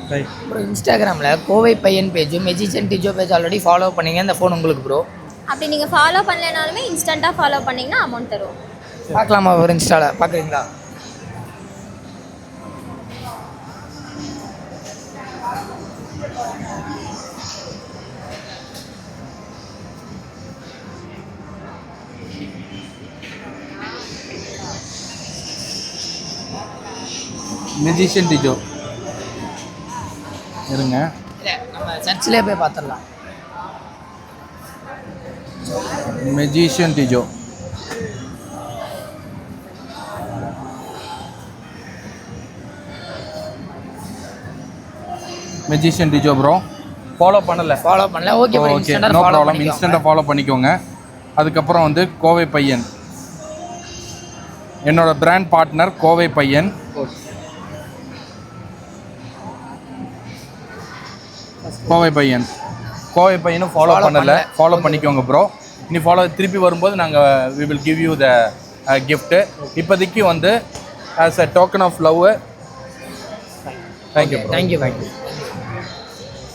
Bro இன்ஸ்டாகிராமில் கோவை பையன் page magician Tijo page already follow பண்ணீங்க இந்த ஃபோன் உங்களுக்கு ப்ரோ. அப்படி நீங்கள் ஃபாலோ பண்ணலைனாலுமே இன்ஸ்டண்ட்டாக ஃபாலோ பண்ணிங்கன்னா அமௌண்ட் தருவோம். பார்க்கலாமா ஒரு இன்ஸ்டாவில் பார்க்குறீங்களா? மெஜிஷியன் டிஜோ இருங்க, இல்லை நம்ம சர்ச்சிலே போய் பார்த்துடலாம். Magician Tijo magician Tijo bro follow பண்ணல ஓகே ஓகே நோ ப்ராப்ளம், இன்ஸ்டண்ட்டாக ஃபாலோ பண்ணிக்கோங்க. அதுக்கப்புறம் வந்து கோவை பையன், என்னோட பிராண்ட் பார்ட்னர் கோவை பையன். கோவை பையனும் ஃபாலோ பண்ணல, ஃபாலோ பண்ணிக்கோங்க ப்ரோ. இனி ஃபாலோ திருப்பி வரும்போது நாங்கள் we will give you the gift. இப்போதைக்கு வந்து as a token of love. Thank you.